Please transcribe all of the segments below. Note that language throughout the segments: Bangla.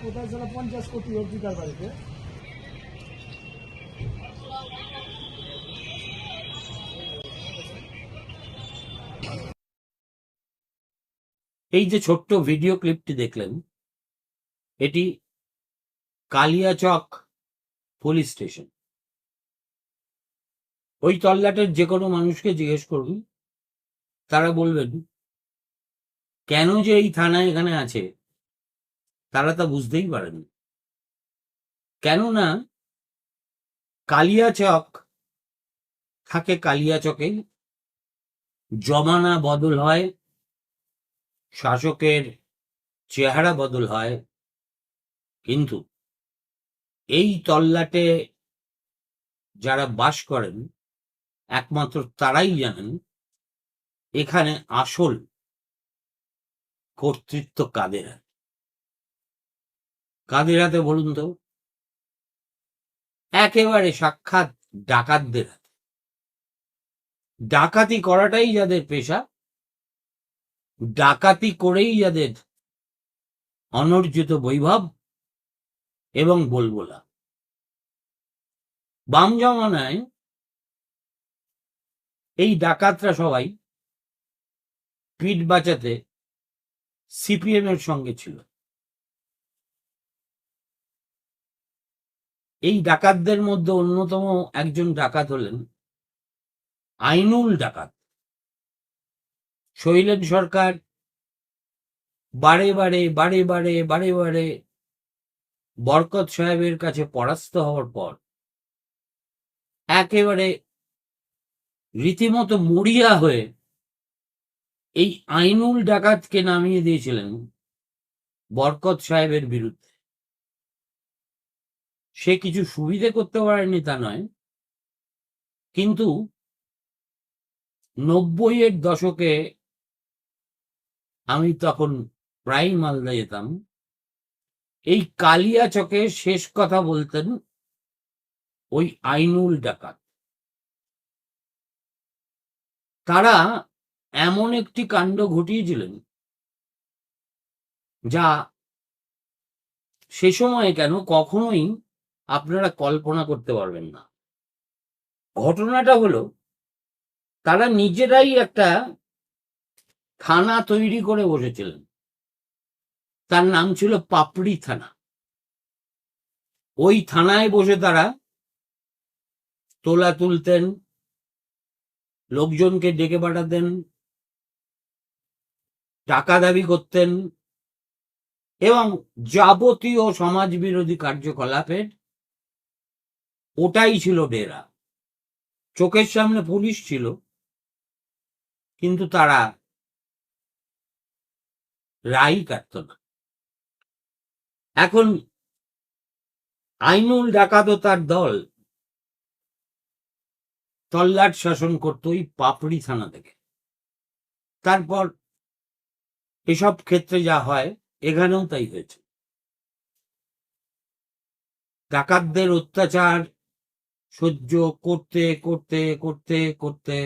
কোথায় ছিল 50 কোটি অর্জিতার বাড়িতে। এই যে ছোট্ট ভিডিও ক্লিপটি দেখলেন, এটি কালিয়াচক পুলিশ স্টেশন। ওই তল্লাটের যে কোনো মানুষকে জিজ্ঞেস করুন, তারা বলবেন কেন যে এই থানা এখানে আছে তারা তা বুঝতেই পারেন। কেননা কালিয়াচক থাকে কালিয়াচকে, জমানা বদল হয়, শাসকের চেহারা বদল হয়, কিন্তু এই তল্লাটে যারা বাস করেন একমাত্র তারাই জানেন এখানে আসল কর্তৃত্ব কাদের হাতে। কাদের হাতে বলুন তো? একেবারে সাক্ষাৎ ডাকাতদের হাতে। ডাকাতি করাটাই যাদের পেশা, ডাকাতি করেই যাদের অনর্জিত বৈভব এবং বলবোলা। বাম জমানায় এই ডাকাতরা সবাই পিঠ বাঁচাতে সিপিএম এর সঙ্গে ছিল। এই ডাকাতদের মধ্যে অন্যতম একজন ডাকাত হলেন আইনুল ডাকাত। শৈলেন সরকার বারে বারে বরকত সাহেবের কাছে পরাস্ত হওয়ার পর একেবারে রীতিমতো মরিয়া হয়ে এই আইনুল ডাকাতকে নামিয়ে দিয়েছিলেন বরকত সাহেবের বিরুদ্ধে। সে কিছু সুবিধে করতে পারেনি তা নয়, কিন্তু 90-এর দশকে আমি তখন প্রায় মালদা যেতাম। এই কালিয়াচকে শেষ কথা বলতেন ওই আইনুল ডাকাত। তারা এমন একটি কাণ্ড ঘটিয়েছিলেন যা সে সময় কেন কখনোই আপনারা কল্পনা করতে পারবেন না। ঘটনাটা হলো, তারা নিজেরাই একটা থানা তৈরি করে বসেছিলেন। তার নাম ছিল পাপড়ি থানা। ওই থানায় বসে তারা তোলা তুলতেন, লোকজনকে ডেকে পাঠাতেন, টাকা দাবি করতেন এবং যাবতীয় সমাজ বিরোধী কার্যকলাপের ওটাই ছিল ডেরা। চোখের সামনে পুলিশ ছিল, কিন্তু তারা রায় কাটত না। এখন আইনুল ডাকাত ও তার দল তল্লাট শাসন করত ওই পাপড়ি থানা থেকে। তারপর এসব ক্ষেত্রে যা হয় এখানেও তাই হয়েছে। ডাকাতদের অত্যাচার সহ্য করতে করতে করতে করতে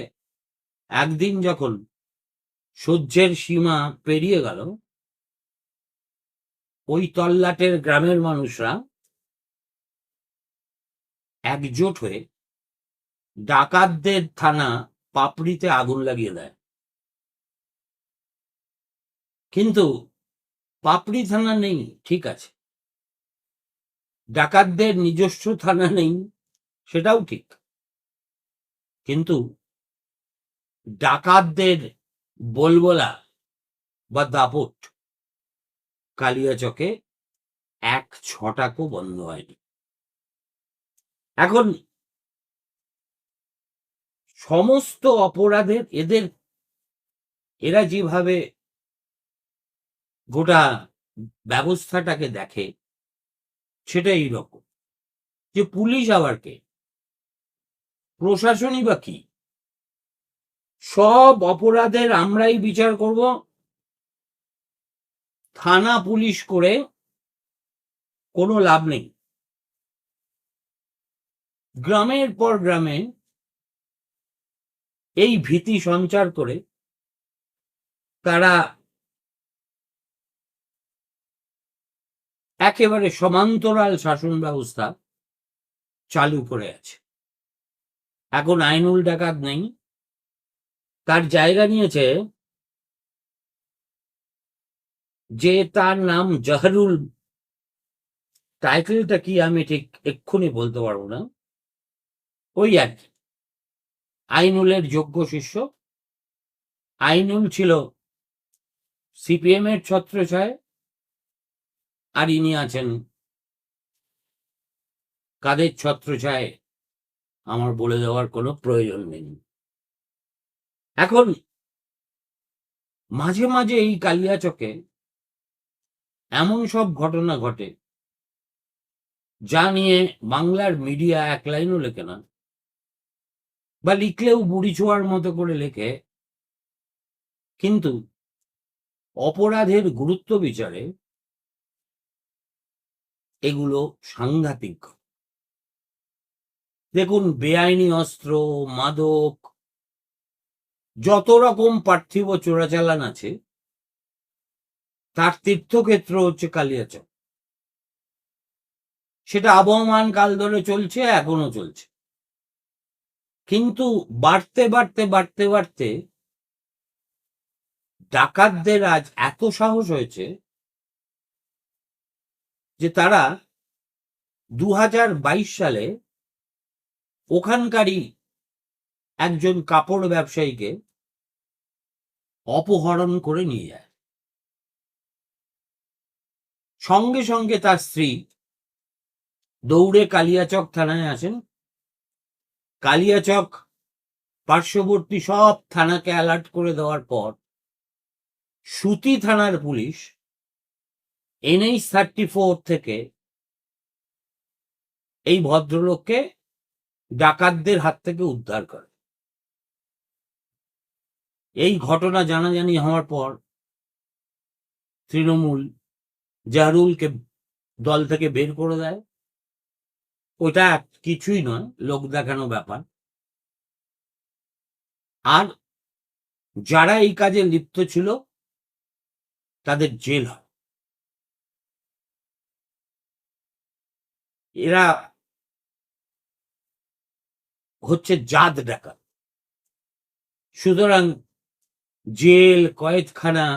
একদিন যখন সহ্যের সীমা পেরিয়ে গেল, ওই তল্লাটের গ্রামের মানুষরা একজোট হয়ে ডাকাতদের থানা পাপড়িতে আগুন লাগিয়ে দেয়। কিন্তু পাপড়ি থানা নেই, ঠিক আছে, ডাকাতদের নিজস্ব থানা নেই, সেটাও ঠিক, কিন্তু ডাকাতদের বলবোলা বা দাপট কালিয়াচকে এক ছটাকও বন্ধ হয়নি। এখন সমস্ত অপরাধের এরা যেভাবে গোটা ব্যবস্থাটাকে দেখে সেটা এইরকম, যে পুলিশ আবার কে, প্রশাসনই বা কি, সব অপরাধের আমরাই বিচার করব, থানা পুলিশ করে কোনো লাভ নেই। গ্রামের পর গ্রামে এই ভীতি সঞ্চার করে তারা একেবারে সমান্তরাল শাসন ব্যবস্থা চালু করে আছে। এখন আইনুল ডাকাত নেই, তার জায়গা নিয়েছে যে তার নাম জাহরুল। টাইটেলটা কি আমি ঠিক এক্ষুনি বলতে পারবো না। ওই আর কি, আইনুলের যোগ্য শিষ্য। আইনুল ছিল সিপিএম এর ছত্রছায়ায়, আর ইনি আছেন কাদের ছত্রছায়ায় আমার বলে দেওয়ার কোনো প্রয়োজন নেই। এখন মাঝে মাঝে এই কালিয়াচকে এমন সব ঘটনা ঘটে যা নিয়ে বাংলার মিডিয়া এক লাইনও লেখে না, বা লিখলেও বুড়ি ছোঁয়ার মতো করে লেখে, কিন্তু অপরাধের গুরুত্ব বিচারে এগুলো সাংঘাতিক। দেখুন, বেআইনি অস্ত্র, মাদক, যত রকম পার্থিব চোরাচালান আছে তার তীর্থক্ষেত্র হচ্ছে কালিয়াচক। সেটা আবহমান কাল ধরে চলছে, এখনো চলছে। কিন্তু বাড়তে বাড়তে বাড়তে বাড়তে ডাকাতদের আজ এত সাহস হয়েছে যে তারা 2022 সালে ওখানকারই একজন কাপড় ব্যবসায়ীকে অপহরণ করে নিয়ে যায়। সঙ্গে সঙ্গে তার স্ত্রী দৌড়ে কালিয়াচক থানায় আসেন। কালিয়াচক পার্শ্ববর্তী সব থানাকে অ্যালার্ট করে দেওয়ার পর সুতি থানার পুলিশ NH-34 থেকে এই ভদ্রলোককে ডাকাতদের হাত থেকে উদ্ধার করে। এই ঘটনা জানাজানি হওয়ার পর তৃণমূল জাহরুলকে দল থেকে বের করে দেয়। ওটা কিছুই নয়, লোক দেখানো ব্যাপার। আর যারা এই কাজে লিপ্ত ছিল তাদের জেল হয়। এরা হচ্ছে জাত ডাকাত। সুতরাং জেল, কয়েদখানা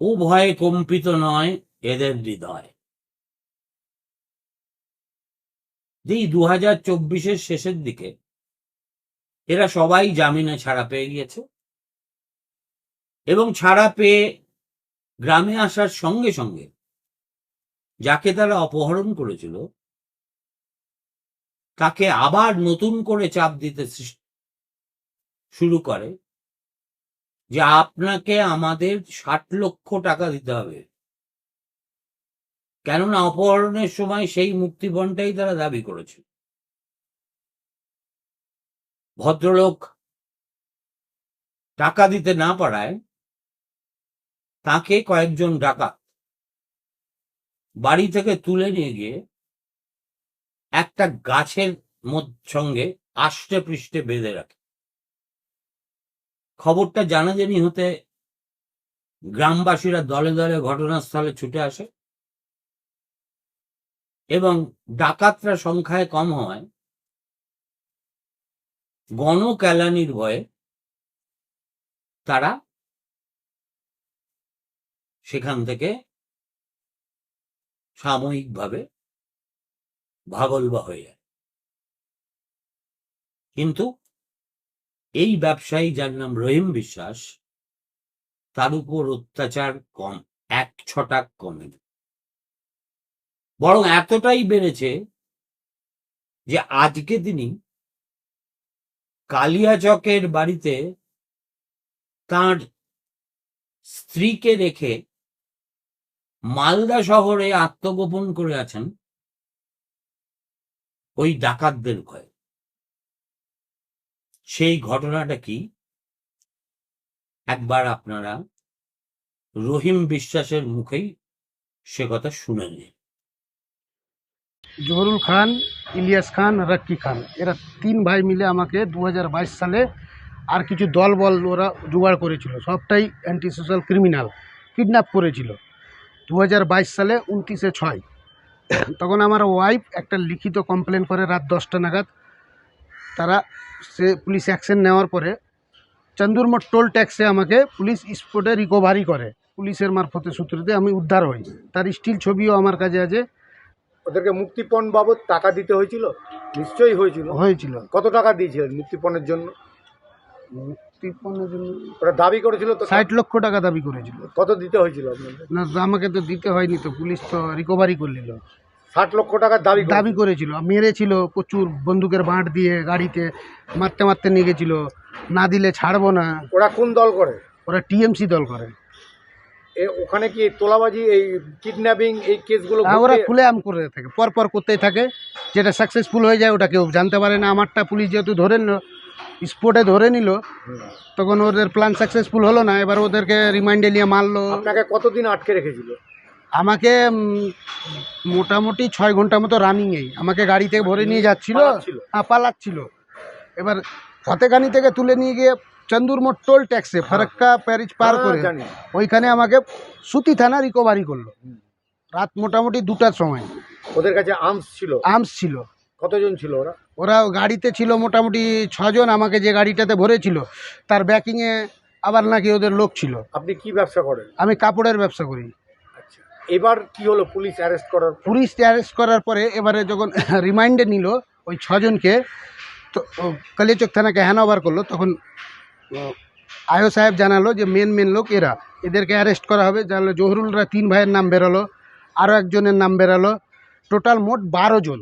ও ভয়ে কম্পিত নয় এদের হৃদয়। এই 2024-এর শেষের দিকে এরা সবাই জামিনে ছাড়া পেয়ে গিয়েছে, এবং ছাড়া পেয়ে গ্রামে আসার সঙ্গে সঙ্গে যাকে তারা অপহরণ করেছিল তাকে আবার নতুন করে চাপ দিতে শুরু করে যে আপনাকে আমাদের 60 লক্ষ টাকা দিতে হবে। কেননা অপহরণের সময় সেই মুক্তিপণটাই তারা দাবি করেছে। ভদ্রলোক টাকা দিতে না পারায় তাকে কয়েকজন ডাকাত বাড়ি থেকে তুলে নিয়ে গিয়ে একটা গাছের সঙ্গে আষ্টে পৃষ্ঠে বেঁধে রাখে। খবরটা জানাজানি হতে গ্রামবাসীরা দলে দলে ঘটনাস্থলে ছুটে আসে, এবং ডাকাতরা সংখ্যায় কম হওয়ায় গণকেলানির ভয়ে তারা সেখান থেকে সাময়িকভাবে ভাগলবা হয়ে যায়। কিন্তু এই ব্যবসায়ী, যার নাম রহিম বিশ্বাস, তার উপর অত্যাচার কম, 1 ছটাক কমেনি, বরং এতটাই বেড়েছে যে আজকে তিনি কালিয়াচকের বাড়িতে তার স্ত্রীকে রেখে মালদা শহরে আত্মগোপন করে আছেন ওই ডাকাতদের ভয়ে। সেই ঘটনাটা কি একবার আপনারা রহিম বিশ্বাসের মুখেই সে কথা শুনে নে। জহুরুল খান, ইলিয়াস খান, রাক্কি খান, এরা 3 ভাই মিলে আমাকে 2022 সালে আর কিছু দলবল ওরা জোগাড় করেছিল, সবটাই অ্যান্টি সোশ্যাল ক্রিমিনাল, কিডন্যাপ করেছিল 2022 সালে 29/6। তখন আমার ওয়াইফ একটা লিখিত কমপ্লেন করে রাত 10টা নাগাদ। তারা পুলিশ অ্যাকশন নেওয়ার পরে চন্দুরমঠ টোল ট্যাক্সে আমাকে পুলিশ স্পটে রিকভারি করে, পুলিশের মারফতে সূত্রতে আমি উদ্ধার হই। তার স্টিল ছবিও আমার কাছে আছে। ওদেরকে মুক্তিপণ বাবদ টাকা দিতে হয়েছিল? নিশ্চয়ই হয়েছিল। কত টাকা দিয়েছিলেন মুক্তিপণের জন্য? মুক্তিপণের জন্য ওরা দাবি করেছিল তো 60 লক্ষ টাকা দাবি করেছিল। কত দিতে হয়েছিল আপনাদের? না, আমাকে তো দিতে হয়নি, তো পুলিশ তো রিকভারি করে নিল। 60 লক্ষ টাকা দাবি করেছিল, মেরেছিল প্রচুর, বন্দুকের বাঁট দিয়ে গাড়িতে মারতে মারতে নিয়ে গেছিল, না দিলে ছাড়বো না। ওরা কোন দল করে? ওরা টিএমসি দল করে। ওখানে কি তোলাবাজি, এই কিডন্যাপিং, এই কেসগুলো ওরা খুলে আম করে থাকে, পরপর করতেই থাকে। যেটা সাকসেসফুল হয়ে যায় ওটা কেউ জানতে পারে না। আমারটা পুলিশ যেহেতু ধরে নিল, স্পটে ধরে নিল, তখন ওদের প্ল্যান সাকসেসফুল হলো না। এবার ওদেরকে রিমাইন্ডে নিয়ে মারলো। আপনাকে কতদিন আটকে রেখেছিল? আমাকে মোটামুটি 6 ঘন্টা মতো রানিংয়েই আমাকে গাড়ি থেকে ভরে নিয়ে যাচ্ছিল, পালাচ্ছিল। এবার ফতেগানি থেকে তুলে নিয়ে গিয়ে চন্দুরমঠ টোল ট্যাক্সে ফারাক্কা প্যারিজ পার করে ওইখানে আমাকে সুতি থানা রিকভারি করলো রাত মোটামুটি 2টার সময়। ওদের কাছে আর্মস ছিল। কতজন ছিল ওরা? ওরা গাড়িতে ছিল মোটামুটি 6 জন। আমাকে যে গাড়িটাতে ভরেছিল তার ব্যাকিংয়ে আবার নাকি ওদের লোক ছিল। আপনি কি ব্যবসা করেন? আমি কাপড়ের ব্যবসা করি। আচ্ছা, এবার কি হলো? পুলিশ অ্যারেস্ট করার পরে এবারে যখন রিমাইন্ডে নিল ওই 6 জনকে, তো কালিয়াচক থানাকে হ্যান্ডওভার করলো, তখন আয়ো সাহেব জানালো যে মেন লোক এদেরকে অ্যারেস্ট করা হবে। জানলো জহুরুলরা 3 ভাইয়ের নাম বেরোলো, আরও একজনের নাম বেরোলো। টোটাল মোট 12 জন।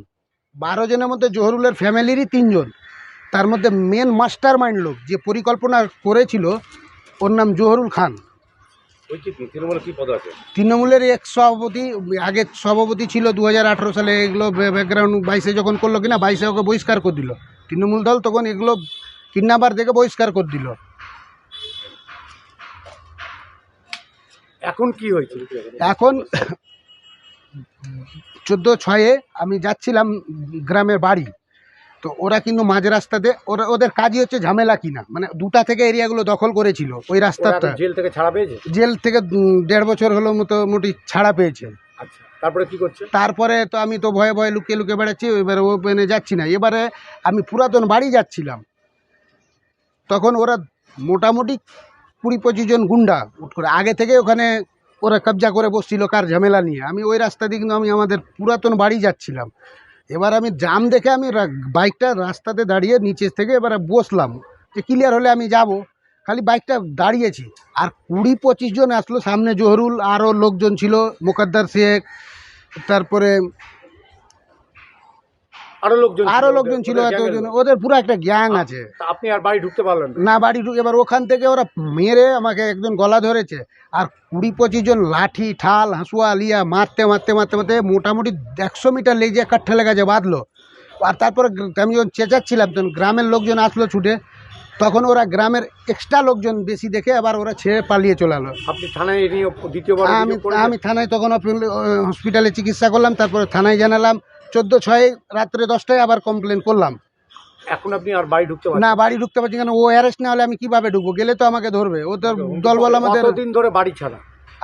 12 জনের মধ্যে জহুরুলের ফ্যামিলিরই 3 জন। তার মধ্যে মেন মাস্টার মাইন্ড লোক যে পরিকল্পনা করেছিল, ওর নাম জহুরুল খান। তৃণমূলের এক সভাপতি, আগে সভাপতি ছিল 2018 সালে। এগুলো ব্যাকগ্রাউন্ড 22-এ যখন করলো কিনা, 22-এ ওকে বহিষ্কার করে দিল তৃণমূল দল। তখন এগুলো কিডন্যাপার থেকে বহিষ্কার করে দিল। এখন কি হয়েছে? এখন 14/6-এ আমি যাচ্ছিলাম গ্রামের বাড়ি, তো ওরা কিন্তু মাঝ রাস্তাতে, ওদের কাজই হচ্ছে ঝামেলা কিনা, মানে 2টা থেকে এরিয়াগুলো দখল করেছিল ওই রাস্তাটা। জেল থেকে ছাড়া পেয়েছে? জেল থেকে 1.5 বছর হলো মোটামুটি ছাড়া পেয়েছে। আচ্ছা, তারপরে কি করছে? তারপরে তো আমি তো ভয়ে ভয়ে লুকিয়ে বেড়াচ্ছি, এবারে ওপেনে যাচ্ছি না। এবারে আমি পুরাতন বাড়ি যাচ্ছিলাম, তখন ওরা মোটামুটি 20-25 জন গুন্ডা উঠ করে আগে থেকে ওখানে ওরা কবজা করে বসছিল কার ঝামেলা নিয়ে। আমি ওই রাস্তা দিয়ে কিন্তু আমি আমাদের পুরাতন বাড়ি যাচ্ছিলাম। এবার আমি জাম দেখে আমি বাইকটা রাস্তাতে দাঁড়িয়ে নিচে থেকে এবারে বসলাম যে ক্লিয়ার হলে আমি যাব। খালি বাইকটা দাঁড়িয়েছি, আর 20-25 জন আসলো। সামনে জহুরুল, আরও লোকজন ছিল, মোকাদ্দার শেখ, তারপরে আরো লোকজন ছিল। এতজন, ওদের পুরো একটা গ্যাং আছে। আপনি আর বাড়ি ঢুকতে পারলেন না? বাড়ি ঢুকে এবার ওখান থেকে ওরা মেরে আমাকে একজন গলা ধরেছে, আর 20-25 জন লাঠি ঠাল হাঁসুয়া লিয়া মারতে মোটামুটি 100 মিটার লেগে যে কাঠা লেগেছে বাঁধলো। আর তারপরে আমি যখন চেঁচাচ্ছিলাম তখন গ্রামের লোকজন আসলো ছুটে, তখন ওরা গ্রামের এক্সট্রা লোকজন বেশি দেখে আবার ওরা ছেড়ে পালিয়ে চলে এলো। আপনি থানায় দ্বিতীয়বার? আমি থানায় তখন হসপিটালে চিকিৎসা করলাম, তারপরে থানায় জানালাম। 14/6 রাত্রে 10টায় আবার কমপ্লেন করলাম। এখন আপনি আর বাড়ি ঢুকতে পারছেন না? বাড়ি ঢুকতে পারছি কেন? ও অ্যারেস্ট না হলে আমি কিভাবে ঢুকবো? গেলে তো আমাকে ধরবে। ও তো দলবল আমাদের। কতদিন ধরে বাড়ি ছাড়া?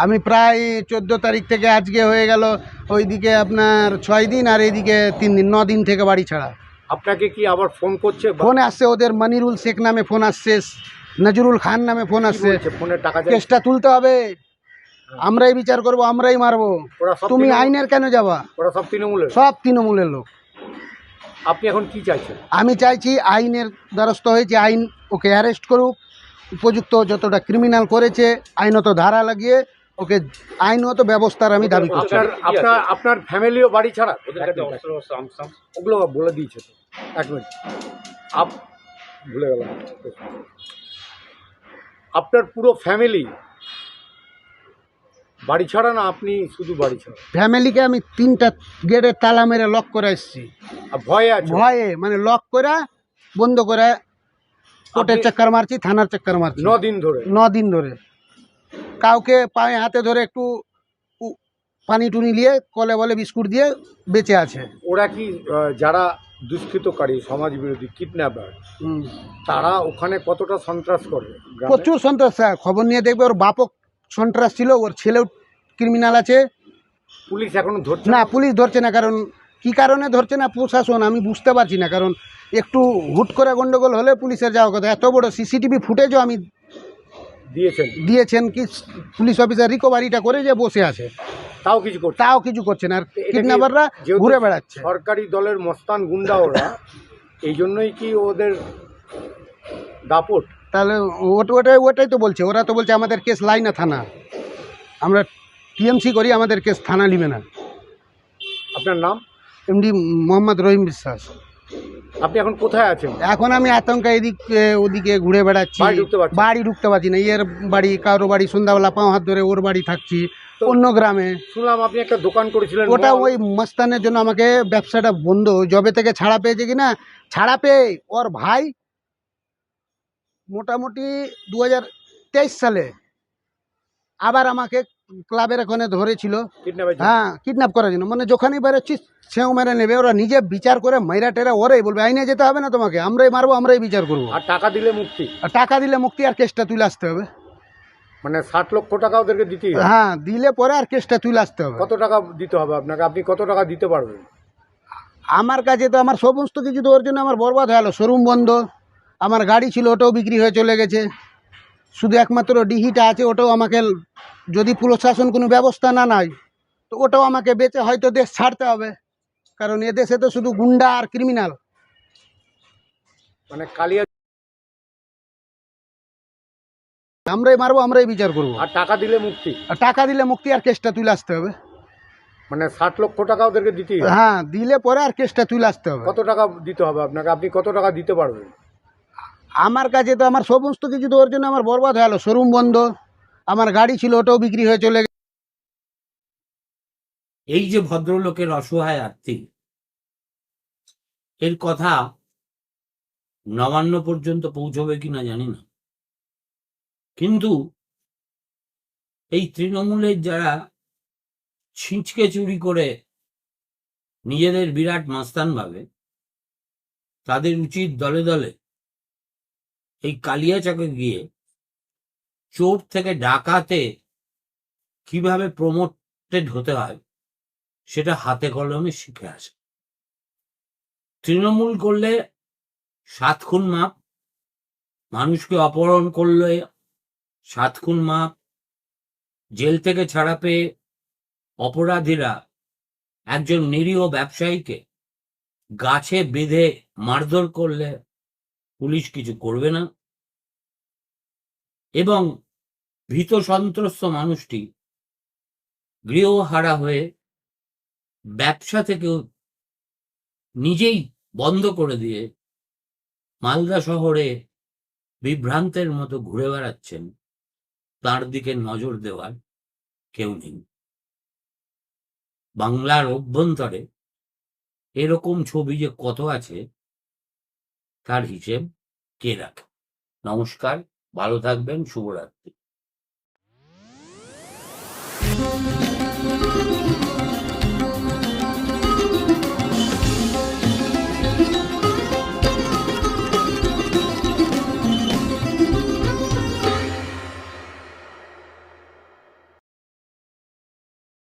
আমি প্রায় 14 তারিখ থেকে আজকে হয়ে গেল ওইদিকে আপনার 6 দিন, আর এইদিকে 3 দিন, 9 দিন থেকে বাড়ি ছাড়া। আপনাকে কি আবার ফোন করছে? ফোন আসছে ওদের, মনিরুল শেখ নামে ফোন আসছে, নজরুল খান নামে ফোন আসছে। ফোনের টাকা কেসটা তুলতে হবে, আমরাই বিচার করব, আমরাই মারবো। তুমি আইনের কেন যাবা? ওরা সব তৃণমূলের লোক। আপনি এখন কি চাইছেন? আমি চাইছি আইনের দ্বারস্থ হয়েছে, আইন ওকে অ্যারেস্ট করুক। উপযুক্ত যতটা ক্রিমিনাল করেছে আইনত ধারা লাগিয়ে ওকে আইনত ব্যবস্থার আমি দাবি করছি। আপনার ফ্যামিলিও বাড়ি ছাড়া? ওগুলো বলে দিয়েছে তো। 1 মিনিট, ভুলে গেলাম। আপনার পুরো ফ্যামিলি বাড়ি ছাড়া না আপনি শুধু বাড়ি ছাড়া? ফ্যামিলিকে আমি 3টা গেটের তালা মেরে লক করে এসেছি। ভয়ে মানে লক করে বন্ধ করে কোর্টের চক্কর মারছি, থানার চক্কর মারছি 9 দিন ধরে। কাউকে পায়ে হাতে ধরে একটু পানি টুনি নিয়ে কলে বলে বিস্কুট দিয়ে বেঁচে আছে। ওরা কি যারা দুষ্কৃতকারী সমাজ বিরোধী কিডন্যাপার তারা ওখানে কতটা সন্ত্রাস করে গ্রামে? প্রচুর সন্ত্রাস স্যার, খবর নিয়ে দেখবে ওর বাপও সন্ত্রাস ছিল, ওর ছেলেও ক্রিমিনাল আছে। পুলিশ এখনো ধরছে না, পুলিশ ধরছে না, কারণ কি কারণে ধরছে না প্রশাসন আমি বুঝতে পারছি না। কারণ একটু হুট করে গন্ডগোল হলে পুলিশের যাওয়া কথা। এত বড় সিসিটিভি ফুটেজও আমি দিয়েছেন কি পুলিশ অফিসার রিকভারিটা করে যে বসে আছে, তাও কিছু করছে না। আর কিডন্যাপাররা ঘুরে বেড়াচ্ছে। সরকারি দলের মস্তান গুন্ডা ওরা, এই জন্যই কি ওদের দাপট? তাহলে ওটাই তো বলছে, ওরা তো বলছে আমাদের কেস লাইনা থানা, আমরা টিএমসি করি, আমাদের কেস থানা নিবে না। আপনার নাম? এমডি মোহাম্মদ রহিম বিশ্বাস। আপনি এখন কোথায় আছেন? এখন আমি আতঙ্কা এদিকে ওদিকে ঘুরে বেড়াচ্ছি, বাড়ি ঢুকতে পারছি না। এর বাড়ি কারো বাড়ি সন্ধ্যাবেলা পাঁও হাত ধরে ওর বাড়ি থাকছি অন্য গ্রামে। শুনলাম আপনি একটা দোকান করেছিলেন। ওটা ওই মস্তানের জন্য আমাকে ব্যবসাটা বন্ধ, জবে থেকে ছাড়া পেয়েছে কিনা, ছাড়া পেয়ে ওর ভাই মোটামুটি 2023 সালে আবার আমাকে ক্লাবের ওখানে ধরেছিল, হ্যাঁ কিডন্যাপ করার জন্য। মানে যখনই বেরোচ্ছি সেও মেরে নেবে, ওরা নিজে বিচার করে মাইরা টেরা ওরাই বলবে আইনে যেতে হবে না তোমাকে, আমরাই মারবো, আমরাই বিচার করবো। আর টাকা দিলে মুক্তি? আর টাকা দিলে মুক্তি, আর কেসটা তুলে আসতে হবে। মানে 60 লক্ষ টাকা ওদেরকে দিতে হবে? হ্যাঁ, দিলে পরে আর কেসটা তুলে আসতে হবে। কত টাকা দিতে হবে আপনাকে? আপনি কত টাকা দিতে পারবেন? আমার কাছে তো আমার সমস্ত কিছু তো ওর জন্য আমার বরবাদ হয়ে গেলো। শোরুম বন্ধ, আমার গাড়ি ছিল ওটাও বিক্রি হয়ে চলে গেছে, শুধু একমাত্র ডিহিটা আছে, ওটাও আমাকে যদি প্রশাসন কোনো ব্যবস্থা না নেয় তো ওটাও আমাকে বেচে হয়তো দেশ ছাড়তে হবে, কারণ এদেশে তো শুধু গুন্ডা আর ক্রিমিনাল। মানে কালিয়া আমরাই মারবো, আমরাই বিচার করবো। আর টাকা দিলে মুক্তি? আর টাকা দিলে মুক্তি, আর কেসটা তুলে আসতে হবে। মানে 60 লক্ষ টাকা ওদেরকে দিতে হবে? হ্যাঁ, দিলে পরে আর কেসটা তুলে আসতে হবে। কত টাকা দিতে হবে আপনাকে? আপনি কত টাকা দিতে পারবেন? আমার কাছে তো আমার সমস্ত কিছু তো ওর জন্য আমার বরবাদ হয়ে গেলো। শোরুম বন্ধ, আমার গাড়ি ছিল ওটাও বিক্রি হয়ে চলে গেছে। এই যে ভদ্রলোকের অসহায় আর্থিক, এর কথা নবান্ন পর্যন্ত পৌঁছবে কিনা জানি না, কিন্তু এই তৃণমূলের যারা ছিঁচকে চুরি করে নিজেদের বিরাট মাস্তান ভাবে, তাদের উচিত দলে দলে এই কালিয়াচকে গিয়ে চোর থেকে ডাকাতে কিভাবে প্রমোটেড হতে হয় সেটা হাতে কলমে শিখে আসে। তৃণমূল করলে 7 খুন মাপ, মানুষকে অপহরণ করলে 7 খুন মাপ, জেল থেকে ছাড়া পেয়ে অপরাধীরা একজন নিরীহ ব্যবসায়ীকে গাছে বেঁধে মারধর করলে পুলিশ কিছু করবে না, এবং ভীত সন্ত্রস্ত মানুষটি গৃহহারা হয়ে ব্যবসা থেকেও নিজেই বন্ধ করে দিয়ে মালদা শহরে বিভ্রান্তের মতো ঘুরে বেড়াচ্ছেন, তার দিকে নজর দেওয়ার কেউ নেই। বাংলার অভ্যন্তরে এরকম ছবি যে কত আছে তার হিসেব কে রাখে? নমস্কার, ভালো থাকবেন, শুভরাত্রি।